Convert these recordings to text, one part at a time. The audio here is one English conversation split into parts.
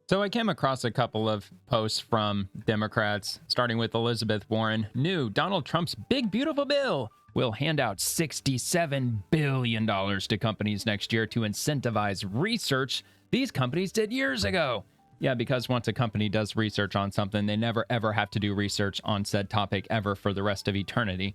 So I came across a couple of posts from Democrats, starting with Elizabeth Warren. New Donald Trump's big, beautiful bill will hand out $67 billion to companies next year to incentivize research these companies did years ago. Yeah, because once a company does research on something, they never ever have to do research on said topic ever for the rest of eternity.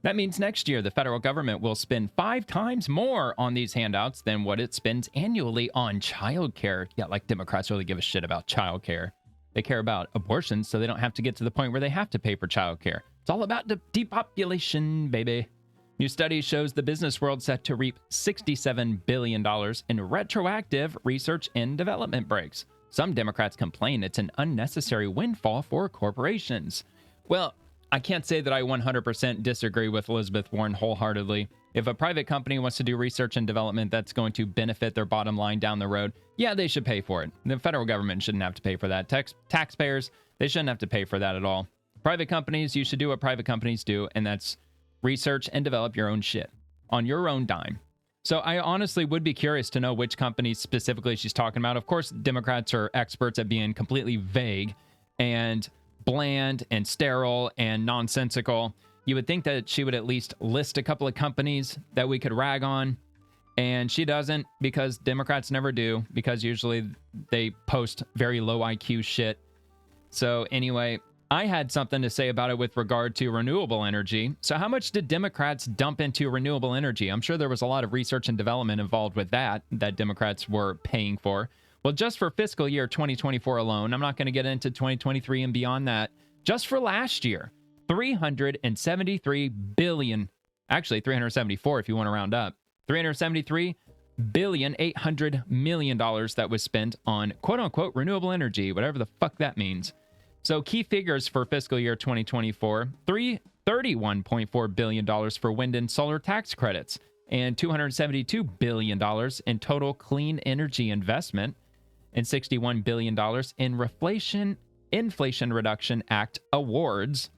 That means next year the federal government will spend 5 times more on these handouts than what it spends annually on childcare. Yeah, like Democrats really give a shit about childcare. They care about abortions so they don't have to get to the point where they have to pay for childcare. It's all about depopulation, baby. New study shows the business world set to reap $67 billion in retroactive research and development breaks. Some Democrats complain it's an unnecessary windfall for corporations. Well, I can't say that I 100% disagree with Elizabeth Warren wholeheartedly. If a private company wants to do research and development that's going to benefit their bottom line down the road, yeah, they should pay for it. The federal government shouldn't have to pay for that. Taxpayers, they shouldn't have to pay for that at all. Private companies, you should do what private companies do, and that's research and develop your own shit on your own dime. So I honestly would be curious to know which companies specifically she's talking about. Of course, Democrats are experts at being completely vague and bland and sterile and nonsensical. You would think that she would at least list a couple of companies that we could rag on, and she doesn't, because Democrats never do, because usually they post very low IQ shit. So anyway, I had something to say about it with regard to renewable energy. So how much did Democrats dump into renewable energy? I'm sure there was a lot of research and development involved with that Democrats were paying for. Well, just for fiscal year 2024 alone, I'm not going to get into 2023 and beyond that. Just for last year, 373 billion, actually 374 if you want to round up, 373 billion, $800 million that was spent on quote unquote renewable energy, whatever the fuck that means. So key figures for fiscal year 2024, $31.4 billion for wind and solar tax credits, and $272 billion in total clean energy investment, and $61 billion in Inflation Reduction Act awards,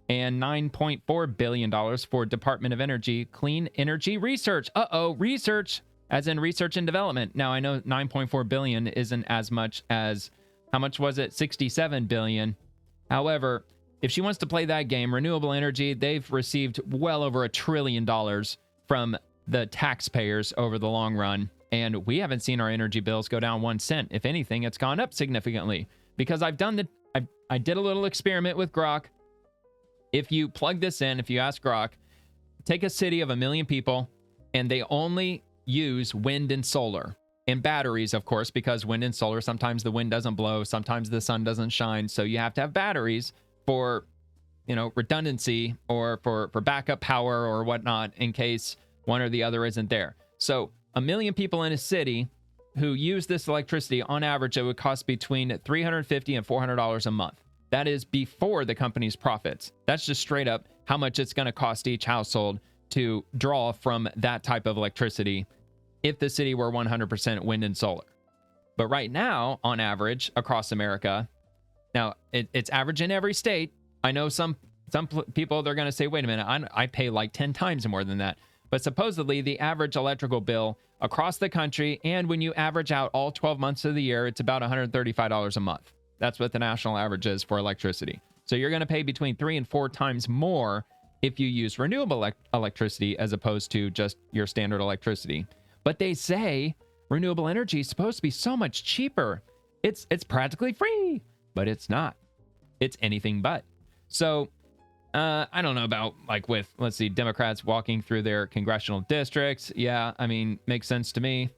and $9.4 billion for Department of Energy clean energy research. Research, as in research and development. Now, I know $9.4 billion isn't as much as, how much was it? $67 billion. However, if she wants to play that game, renewable energy, they've received well over $1 trillion from the taxpayers over the long run. And we haven't seen our energy bills go down 1 cent. If anything, it's gone up significantly, because I did a little experiment with Grok. If you plug this in, if you ask Grok, take a city of 1 million people, and they only use wind and solar and batteries, of course, because wind and solar, sometimes the wind doesn't blow, sometimes the sun doesn't shine. So you have to have batteries for, redundancy, or for backup power or whatnot, in case one or the other isn't there. So 1 million people in a city who use this electricity, on average, it would cost between $350 and $400 a month. That is before the company's profits. That's just straight up how much it's going to cost each household to draw from that type of electricity if the city were 100% wind and solar. But right now, on average, across America, now it's average in every state. I know some people, they're going to say, wait a minute, I pay like 10 times more than that. But supposedly the average electrical bill across the country, and when you average out all 12 months of the year, it's about $135 a month. That's what the national average is for electricity. So you're going to pay between 3 and 4 times more if you use renewable electricity as opposed to just your standard electricity. But they say renewable energy is supposed to be so much cheaper. It's practically free, but it's not. It's anything but. So I don't know about, like, with, let's see, Democrats walking through their congressional districts. Yeah, I mean, makes sense to me.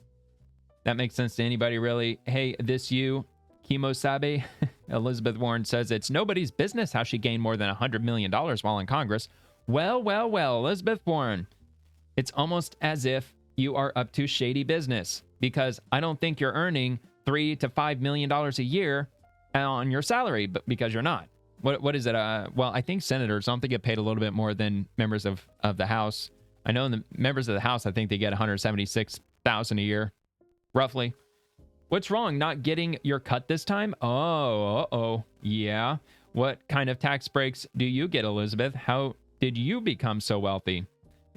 That makes sense to anybody, really. Hey, this you, Kimosabe. Elizabeth Warren says it's nobody's business how she gained more than $100 million while in Congress. Well, Elizabeth Warren, it's almost as if you are up to shady business, because I don't think you're earning $3 to $5 million a year on your salary, but because you're not. What is it? Well, I think senators don't they get paid a little bit more than members of the House. I know the members of the House, I think they get $176,000 a year, roughly. What's wrong? Not getting your cut this time? Yeah. What kind of tax breaks do you get, Elizabeth? How did you become so wealthy?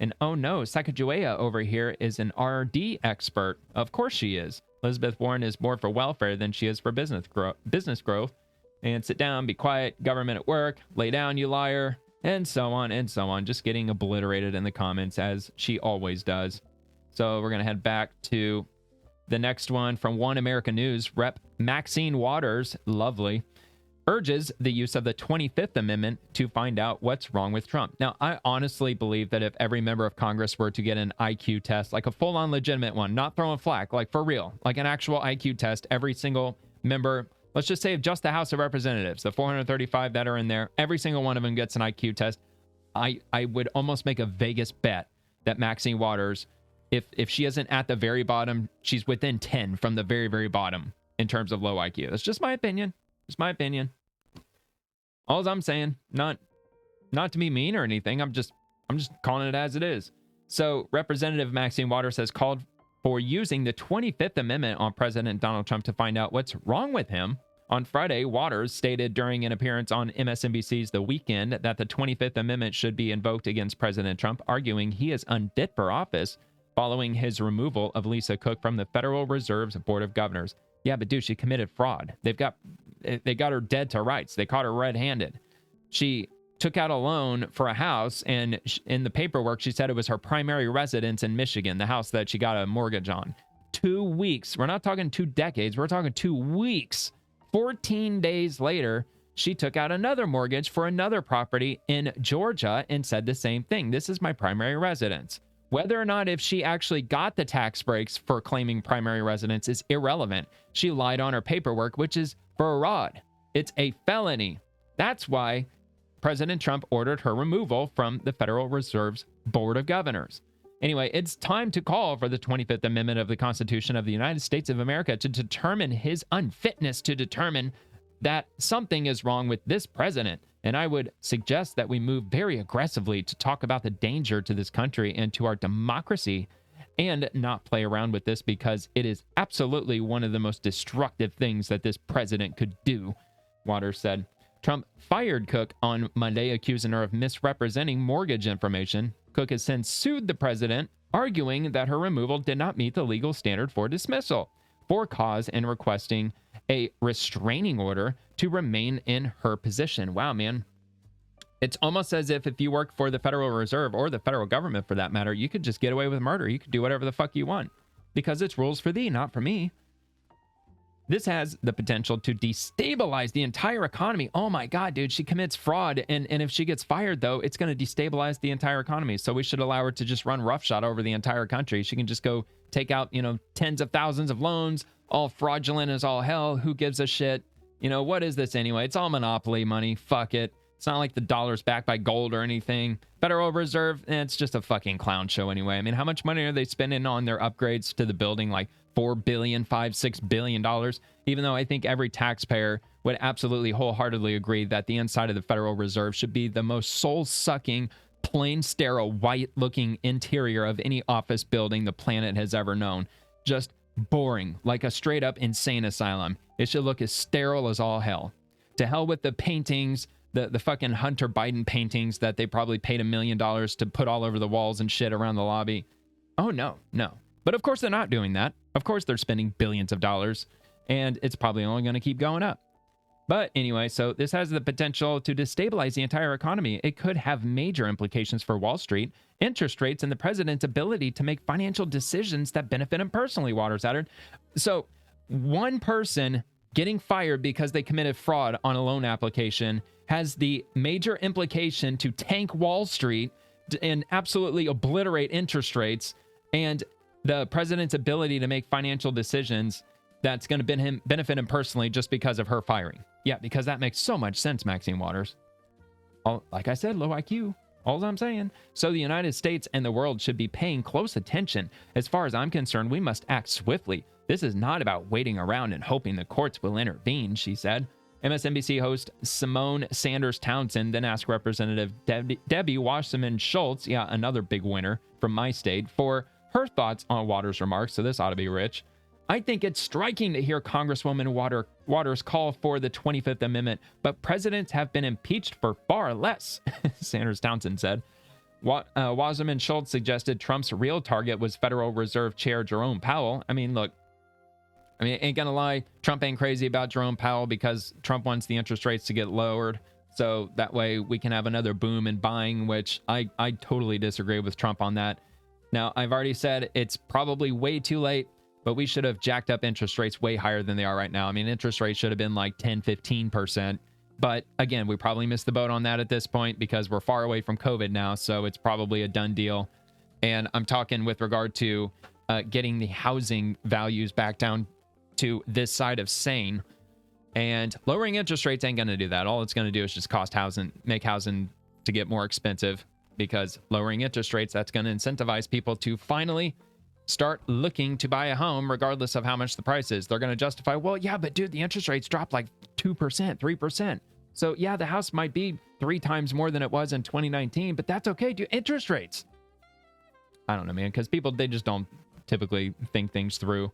And oh no, Sacagawea over here is an RD expert. Of course she is. Elizabeth Warren is more for welfare than she is for business growth. And sit down, be quiet, government at work, lay down, you liar, and so on and so on. Just getting obliterated in the comments as she always does. So we're going to head back to the next one from One America News. Rep. Maxine Waters, lovely, urges the use of the 25th Amendment to find out what's wrong with Trump. Now, I honestly believe that if every member of Congress were to get an IQ test, like a full-on legitimate one, not throwing flack, like for real, like an actual IQ test, every single member, let's just say just the House of Representatives, the 435 that are in there, every single one of them gets an IQ test. I would almost make a Vegas bet that Maxine Waters, if she isn't at the very bottom, she's within 10 from the very, very bottom in terms of low IQ. That's just my opinion. Just my opinion. All I'm saying, not to be mean or anything. I'm just calling it as it is. So Representative Maxine Waters has called for using the 25th Amendment on President Donald Trump to find out what's wrong with him. On Friday, Waters stated during an appearance on MSNBC's The Weekend that the 25th Amendment should be invoked against President Trump, arguing he is unfit for office following his removal of Lisa Cook from the Federal Reserve's Board of Governors. Yeah, but dude, she committed fraud. They got her dead to rights. They caught her red-handed. She took out a loan for a house, and in the paperwork, she said it was her primary residence in Michigan, the house that she got a mortgage on. 2 weeks. We're not talking 2 decades. We're talking 2 weeks. 14 days later, she took out another mortgage for another property in Georgia and said the same thing. This is my primary residence. Whether or not if she actually got the tax breaks for claiming primary residence is irrelevant. She lied on her paperwork, which is fraud. It's a felony. That's why President Trump ordered her removal from the Federal Reserve's Board of Governors. Anyway, it's time to call for the 25th Amendment of the Constitution of the United States of America to determine his unfitness, to determine that something is wrong with this president. And I would suggest that we move very aggressively to talk about the danger to this country and to our democracy and not play around with this, because it is absolutely one of the most destructive things that this president could do, Waters said. Trump fired Cook on Monday, accusing her of misrepresenting mortgage information. Cook has since sued the president, arguing that her removal did not meet the legal standard for dismissal for cause and requesting a restraining order to remain in her position. Wow, man. It's almost as if you work for the Federal Reserve or the federal government for that matter, you could just get away with murder. You could do whatever the fuck you want because it's rules for thee, not for me. This has the potential to destabilize the entire economy. Oh my God, dude, she commits fraud. And if she gets fired, though, it's going to destabilize the entire economy. So we should allow her to just run roughshod over the entire country. She can just go take out, tens of thousands of loans, all fraudulent as all hell. Who gives a shit? What is this anyway? It's all monopoly money. Fuck it. It's not like the dollar's backed by gold or anything. Federal Reserve, it's just a fucking clown show anyway. I mean, how much money are they spending on their upgrades to the building? Like $4 billion, $5-6 billion. Even though I think every taxpayer would absolutely wholeheartedly agree that the inside of the Federal Reserve should be the most soul-sucking, plain, sterile, white-looking interior of any office building the planet has ever known. Just boring, like a straight-up insane asylum. It should look as sterile as all hell. To hell with the paintings, the fucking Hunter Biden paintings that they probably paid $1 million to put all over the walls and shit around the lobby. Oh, no. But of course they're not doing that. Of course they're spending billions of dollars, and it's probably only going to keep going up. But anyway, so this has the potential to destabilize the entire economy. It could have major implications for Wall Street, interest rates, and the president's ability to make financial decisions that benefit him personally, Waters added. So one person getting fired because they committed fraud on a loan application has the major implication to tank Wall Street and absolutely obliterate interest rates and the president's ability to make financial decisions that's going to benefit him personally just because of her firing. Yeah, because that makes so much sense, Maxine Waters. Like I said, low IQ. All I'm saying. So the United States and the world should be paying close attention. As far as I'm concerned, we must act swiftly. This is not about waiting around and hoping the courts will intervene, she said. MSNBC host Simone Sanders Townsend then asked Representative Debbie Wasserman Schultz, yeah, another big winner from my state, for her thoughts on Waters' remarks. So this ought to be rich. I think it's striking to hear Congresswoman Waters call for the 25th Amendment, but presidents have been impeached for far less, Sanders Townsend said. Wasserman Schultz suggested Trump's real target was Federal Reserve Chair Jerome Powell. I mean, look, I mean, ain't gonna lie, Trump ain't crazy about Jerome Powell because Trump wants the interest rates to get lowered. So that way we can have another boom in buying, which I totally disagree with Trump on that. Now, I've already said it's probably way too late, but we should have jacked up interest rates way higher than they are right now. I mean, interest rates should have been like 10, 15%. But again, we probably missed the boat on that at this point because we're far away from COVID now. So it's probably a done deal. And I'm talking with regard to getting the housing values back down to this side of sane. And lowering interest rates ain't going to do that. All it's going to do is just make housing to get more expensive, because lowering interest rates, that's going to incentivize people to finally start looking to buy a home regardless of how much the price is. They're going to justify, well, yeah, but dude, the interest rates dropped like 2%, 3%. So yeah, the house might be 3 times more than it was in 2019, but that's okay, dude. Interest rates. I don't know, man, because people, they just don't typically think things through.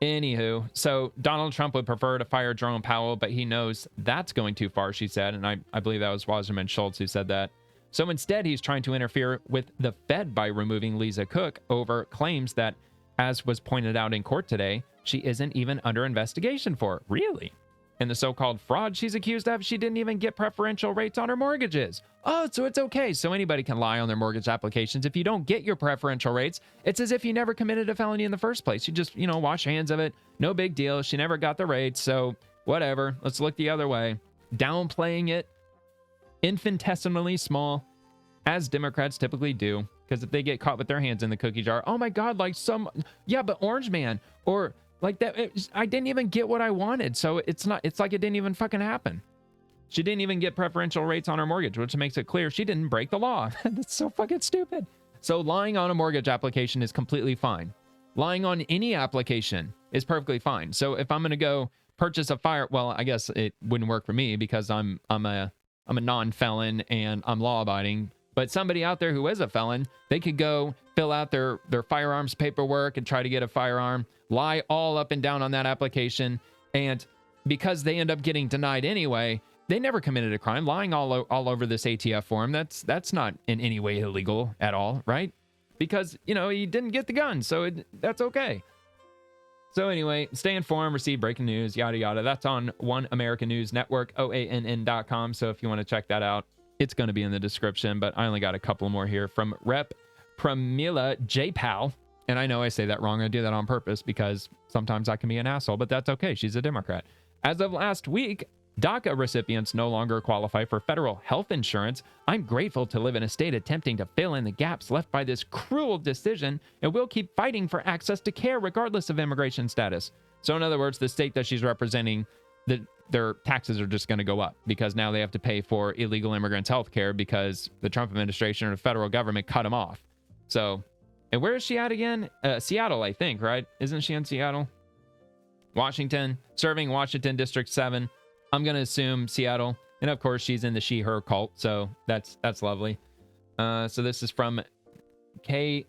Anywho, so Donald Trump would prefer to fire Jerome Powell, but he knows that's going too far, she said. And I believe that was Wasserman Schultz who said that. So instead, he's trying to interfere with the Fed by removing Lisa Cook over claims that, as was pointed out in court today, she isn't even under investigation for. Really? And the so-called fraud she's accused of, she didn't even get preferential rates on her mortgages. Oh, so it's okay. So anybody can lie on their mortgage applications. If you don't get your preferential rates, it's as if you never committed a felony in the first place. You just, wash your hands of it. No big deal. She never got the rates. So whatever. Let's look the other way. Downplaying it. Infinitesimally small, as Democrats typically do. Because if they get caught with their hands in the cookie jar, oh my God, like but Orange Man, or like that, I didn't even get what I wanted. So it's like it didn't even fucking happen. She didn't even get preferential rates on her mortgage, which makes it clear she didn't break the law. That's so fucking stupid. So lying on a mortgage application is completely fine. Lying on any application is perfectly fine. So if I'm going to go purchase a well, I guess it wouldn't work for me because I'm a non-felon and I'm law-abiding. But somebody out there who is a felon, they could go fill out their firearms paperwork and try to get a firearm, lie all up and down on that application. And because they end up getting denied anyway, they never committed a crime. Lying all over this ATF form, that's not in any way illegal at all, right? Because, he didn't get the gun, so that's okay. So anyway, stay informed, receive breaking news, yada, yada. That's on One American News Network, OANN.com. So if you want to check that out, it's going to be in the description, but I only got a couple more here from Rep. Pramila Jayapal. And I know I say that wrong. I do that on purpose because sometimes I can be an asshole, but that's okay. She's a Democrat. As of last week, DACA recipients no longer qualify for federal health insurance. I'm grateful to live in a state attempting to fill in the gaps left by this cruel decision, and we'll keep fighting for access to care regardless of immigration status. So in other words, the state that she's representing, their taxes are just going to go up because now they have to pay for illegal immigrants' health care because the Trump administration or the federal government cut them off. So, and where is she at again? Seattle, I think, right? Isn't she in Seattle? Washington, serving Washington District 7. I'm going to assume Seattle. And of course, she's in the she-her cult. So that's lovely. So this is from kuow.org.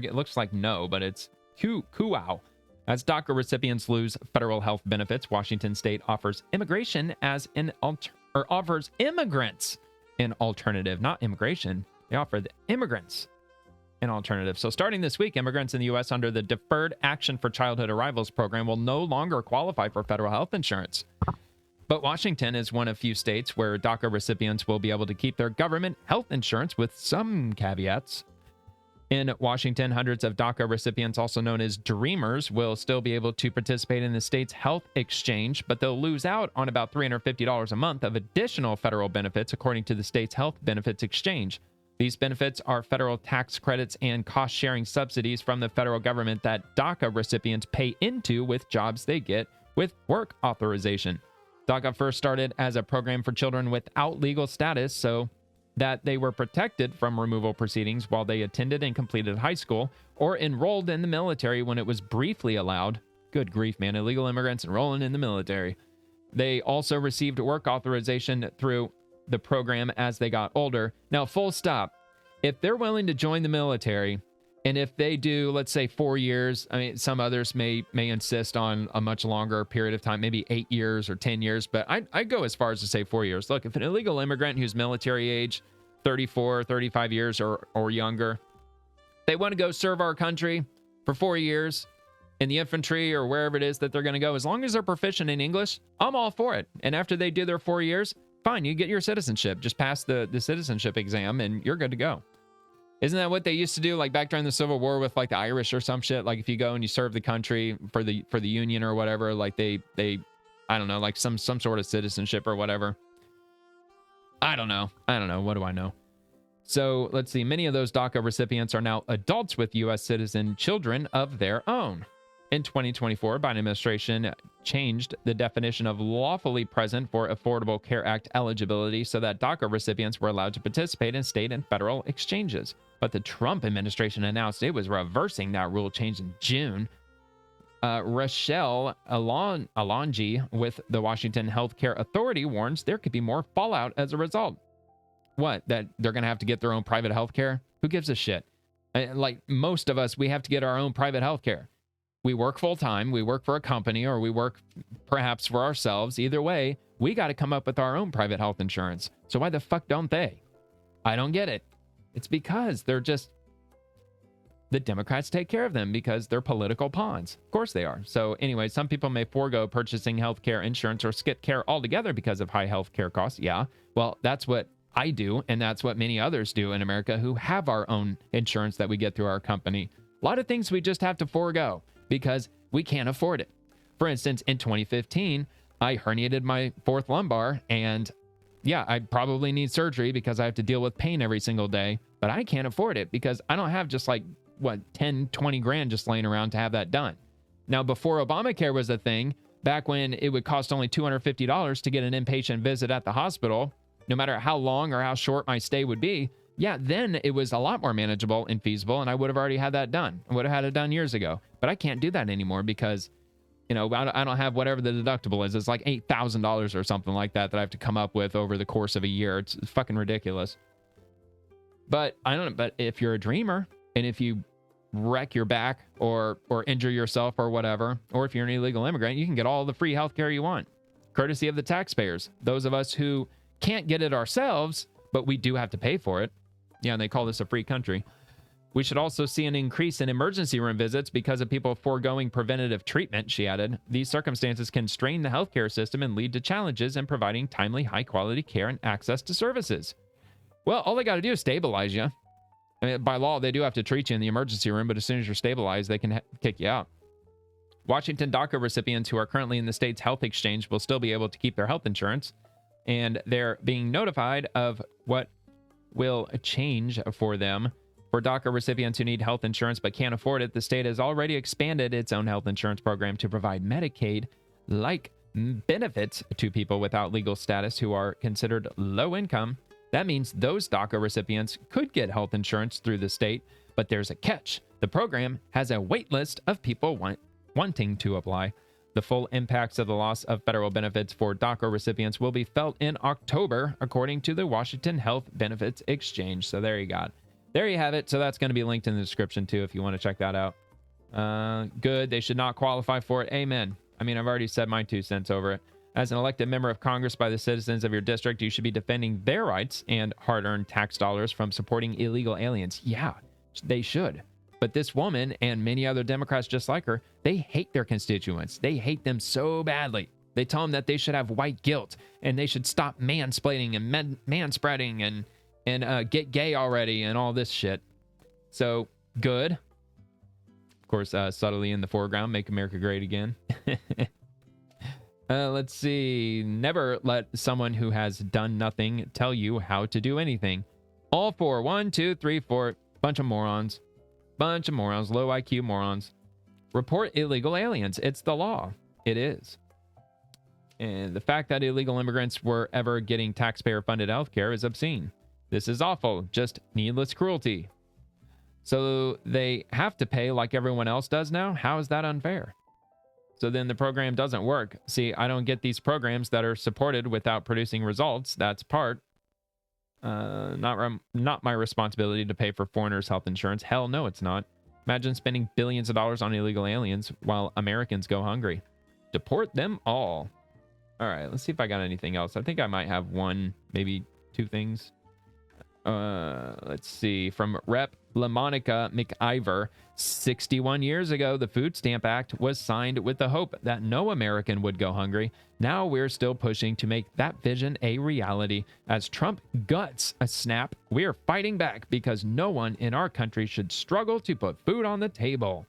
It looks like no, but it's kuow. As DACA recipients lose federal health benefits, Washington State offers immigration offers immigrants an alternative, not immigration. They offer the immigrants an alternative. So starting this week, immigrants in the U.S. under the Deferred Action for Childhood Arrivals program will no longer qualify for federal health insurance. But Washington is one of few states where DACA recipients will be able to keep their government health insurance with some caveats. In Washington, hundreds of DACA recipients, also known as Dreamers, will still be able to participate in the state's health exchange, but they'll lose out on about $350 a month of additional federal benefits, according to the state's health benefits exchange. These benefits are federal tax credits and cost-sharing subsidies from the federal government that DACA recipients pay into with jobs they get with work authorization. DACA first started as a program for children without legal status, so that they were protected from removal proceedings while they attended and completed high school or enrolled in the military when it was briefly allowed. Good grief, man. Illegal immigrants enrolling in the military. They also received work authorization through the program as they got older. Now, full stop. If they're willing to join the military, and if they do, let's say 4 years, I mean, some others may insist on a much longer period of time, maybe 8 years or 10 years, but I'd go as far as to say 4 years. Look, if an illegal immigrant who's military age, 34, 35 years or younger, they want to go serve our country for 4 years, in the infantry or wherever it is that they're going to go, as long as they're proficient in English, I'm all for it. And after they do their 4 years, fine, you get your citizenship. Just pass the citizenship exam and you're good to go. Isn't that what they used to do, like back during the Civil War with like the Irish or some shit? Like if you go and you serve the country for the Union or whatever, like they I don't know, like some sort of citizenship or whatever. I don't know. What do I know? So let's see. Many of those DACA recipients are now adults with U.S. citizen children of their own. In 2024, Biden administration changed the definition of lawfully present for Affordable Care Act eligibility so that DACA recipients were allowed to participate in state and federal exchanges. But the Trump administration announced it was reversing that rule change in June. Rochelle Alonji with the Washington Healthcare Authority warns there could be more fallout as a result. What? That they're going to have to get their own private healthcare? Who gives a shit? Like most of us, we have to get our own private healthcare. We work full time, we work for a company, or we work perhaps for ourselves. Either way, we got to come up with our own private health insurance. So why the fuck don't they? I don't get it. It's because they're just, the Democrats take care of them because they're political pawns. Of course they are. So anyway, some people may forego purchasing healthcare insurance or skip care altogether because of high healthcare costs. Yeah, well, that's what I do, and that's what many others do in America who have our own insurance that we get through our company. A lot of things we just have to forego because we can't afford it. For instance, in 2015, I herniated my fourth lumbar, and yeah, I probably need surgery because I have to deal with pain every single day, but I can't afford it because I don't have just like, 10, 20 grand just laying around to have that done. Now, before Obamacare was a thing, back when it would cost only $250 to get an inpatient visit at the hospital, no matter how long or how short my stay would be, yeah, then it was a lot more manageable and feasible, and I would have already had that done. I would have had it done years ago. But I can't do that anymore because, I don't have whatever the deductible is. It's like $8,000 or something like that I have to come up with over the course of a year. It's fucking ridiculous. But but if you're a dreamer, and if you wreck your back or injure yourself or whatever, or if you're an illegal immigrant, you can get all the free healthcare you want, courtesy of the taxpayers. Those of us who can't get it ourselves, but we do have to pay for it. Yeah, and they call this a free country. We should also see an increase in emergency room visits because of people foregoing preventative treatment, she added. These circumstances can strain the healthcare system and lead to challenges in providing timely, high-quality care and access to services. Well, all they got to do is stabilize you. I mean, by law, they do have to treat you in the emergency room, but as soon as you're stabilized, they can kick you out. Washington DACA recipients who are currently in the state's health exchange will still be able to keep their health insurance, and they're being notified of what will change for them. For DACA recipients who need health insurance but can't afford it, the state has already expanded its own health insurance program to provide Medicaid-like benefits to people without legal status who are considered low income. That means those DACA recipients could get health insurance through the state, but there's a catch. The program has a wait list of people wanting to apply. The full impacts of the loss of federal benefits for DACA recipients will be felt in October, according to the Washington Health Benefits Exchange. So there you got it. There you have it. So that's going to be linked in the description too if you want to check that out. Good. They should not qualify for it. Amen. I mean, I've already said my 2 cents over it. As an elected member of Congress by the citizens of your district, you should be defending their rights and hard-earned tax dollars from supporting illegal aliens. Yeah, they should. But this woman and many other Democrats just like her, they hate their constituents. They hate them so badly. They tell them that they should have white guilt and they should stop mansplaining and manspreading and get gay already and all this shit. So, good. Of course, subtly in the foreground, make America great again. Let's see. Never let someone who has done nothing tell you how to do anything. All four. 1, 2, 3, 4. Bunch of morons. Bunch of morons. Low IQ morons. Report illegal aliens. It's the law. It is. And the fact that illegal immigrants were ever getting taxpayer-funded healthcare is obscene. This is awful. Just needless cruelty. So they have to pay like everyone else does now? How is that unfair? So then the program doesn't work. See, I don't get these programs that are supported without producing results. That's part. Not my responsibility to pay for foreigners' health insurance. Hell no, it's not. Imagine spending billions of dollars on illegal aliens while Americans go hungry. Deport them all. All right, let's see if I got anything else. I think I might have one, maybe 2 things. let's see, from Rep. LaMonica McIver. 61 years ago, the Food Stamp Act was signed with the hope that no American would go hungry. Now we're still pushing to make that vision a reality. As Trump guts a SNAP, we're fighting back because no one in our country should struggle to put food on the table.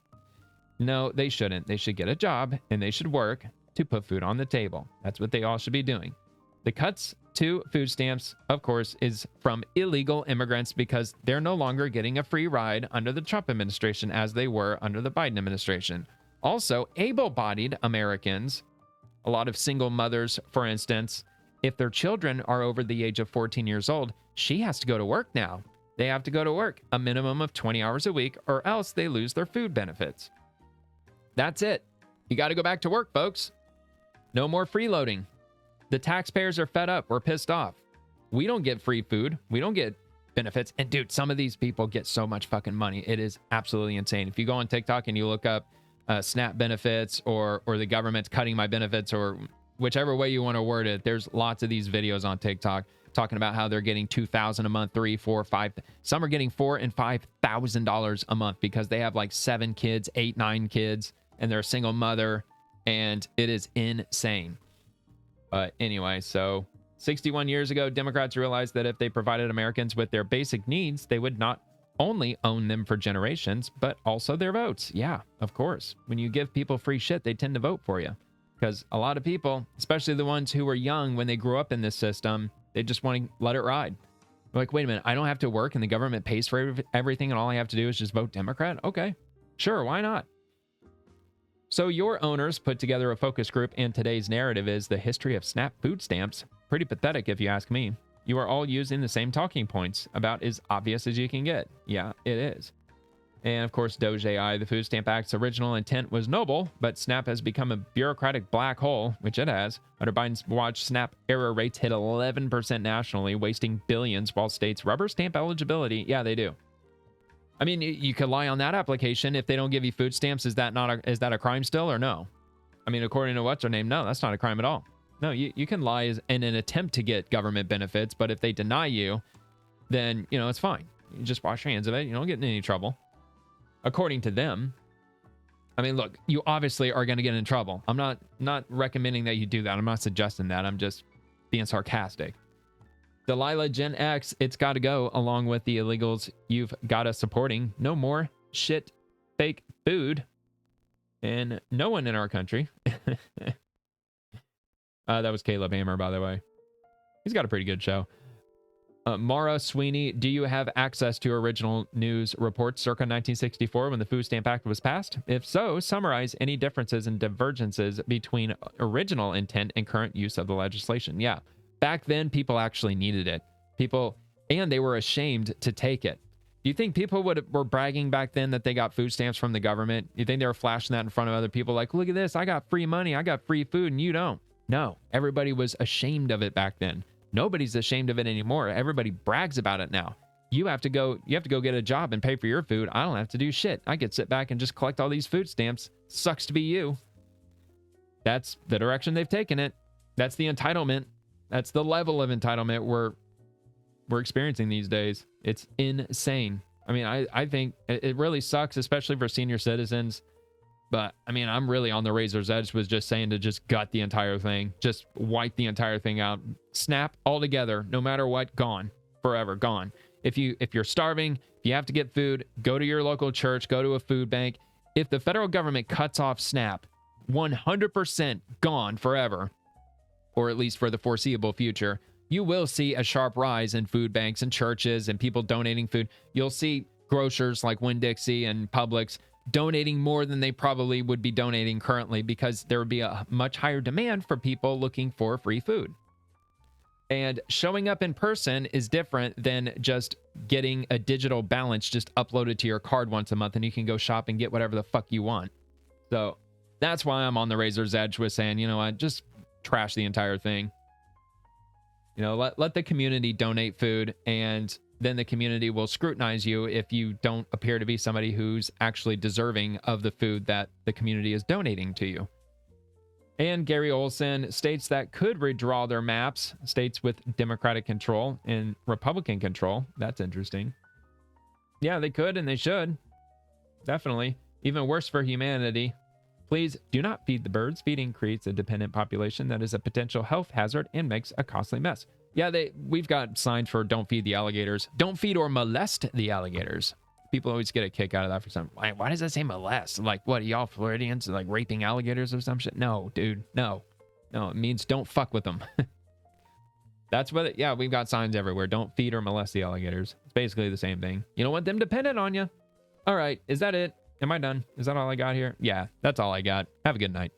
No, they shouldn't. They should get a job and they should work to put food on the table. That's what they all should be doing. The cuts to food stamps, of course, is from illegal immigrants because they're no longer getting a free ride under the Trump administration as they were under the Biden administration. Also, able-bodied Americans, a lot of single mothers, for instance, if their children are over the age of 14 years old, she has to go to work now. They have to go to work a minimum of 20 hours a week or else they lose their food benefits. That's it. You got to go back to work, folks. No more freeloading. The taxpayers are fed up. We're pissed off. We don't get free food. We don't get benefits. And dude, some of these people get so much fucking money. It is absolutely insane. If you go on TikTok and you look up SNAP benefits or the government's cutting my benefits or whichever way you want to word it, there's lots of these videos on TikTok talking about how they're getting $2,000 a month, $3,000, $4,000, $5,000. Some are getting $4,000 and $5,000 a month because they have like 7 kids, 8, 9 kids, and they're a single mother, and it is insane. But anyway, so 61 years ago, Democrats realized that if they provided Americans with their basic needs, they would not only own them for generations, but also their votes. Yeah, of course. When you give people free shit, they tend to vote for you. Because a lot of people, especially the ones who were young when they grew up in this system, they just want to let it ride. They're like, wait a minute, I don't have to work and the government pays for everything and all I have to do is just vote Democrat? Okay, sure, why not? So your owners put together a focus group, and today's narrative is the history of SNAP food stamps. Pretty pathetic if you ask me. You are all using the same talking points, about as obvious as you can get. Yeah, it is. And of course, Doge AI, the Food Stamp Act's original intent was noble, but SNAP has become a bureaucratic black hole, which it has. Under Biden's watch, SNAP error rates hit 11% nationally, wasting billions while states rubber stamp eligibility. Yeah, they do. I mean, you could lie on that application. If they don't give you food stamps, is that a crime still or no? I mean, according to what's her name, no, that's not a crime at all. No, you can lie in an attempt to get government benefits, but if they deny you, then, it's fine. You just wash your hands of it. You don't get in any trouble. According to them. I mean, look, you obviously are going to get in trouble. I'm not recommending that you do that. I'm not suggesting that. I'm just being sarcastic. Delilah Gen X, it's got to go along with the illegals you've got us supporting. No more shit, fake food. And no one in our country. That was Caleb Hammer, by the way. He's got a pretty good show. Mara Sweeney, do you have access to original news reports circa 1964 when the Food Stamp Act was passed? If so, summarize any differences and divergences between original intent and current use of the legislation. Yeah. Back then, people actually needed it. And they were ashamed to take it. Do you think people were bragging back then that they got food stamps from the government? You think they were flashing that in front of other people like, look at this, I got free money, I got free food, and you don't? No, everybody was ashamed of it back then. Nobody's ashamed of it anymore. Everybody brags about it now. You have to go get a job and pay for your food. I don't have to do shit. I could sit back and just collect all these food stamps. Sucks to be you. That's the direction they've taken it. That's the entitlement. That's the level of entitlement we're experiencing these days. It's insane. I mean, I think it really sucks, especially for senior citizens. But I mean, I'm really on the razor's edge with just saying to just gut the entire thing. Just wipe the entire thing out. Snap altogether, no matter what, gone. Forever, gone. If you're starving, if you have to get food, go to your local church, go to a food bank. If the federal government cuts off SNAP, 100% gone forever, or at least for the foreseeable future, you will see a sharp rise in food banks and churches and people donating food. You'll see grocers like Winn-Dixie and Publix donating more than they probably would be donating currently because there would be a much higher demand for people looking for free food. And showing up in person is different than just getting a digital balance just uploaded to your card once a month and you can go shop and get whatever the fuck you want. So that's why I'm on the razor's edge with saying, you know what, just trash the entire thing. Let the community donate food, and then the community will scrutinize you if you don't appear to be somebody who's actually deserving of the food that the community is donating to you. And Gary Olson, states that could redraw their maps, states with Democratic control and Republican control. That's interesting. Yeah, they could and they should. Definitely. Even worse for humanity. Please do not feed the birds. Feeding creates a dependent population that is a potential health hazard and makes a costly mess. Yeah, we've got signs for don't feed the alligators. Don't feed or molest the alligators. People always get a kick out of that for some. Why does that say molest? Like, what, y'all Floridians like raping alligators or some shit? No, dude, no. No, it means don't fuck with them. That's what yeah, we've got signs everywhere. Don't feed or molest the alligators. It's basically the same thing. You don't want them dependent on you. All right, is that it? Am I done? Is that all I got here? Yeah, that's all I got. Have a good night.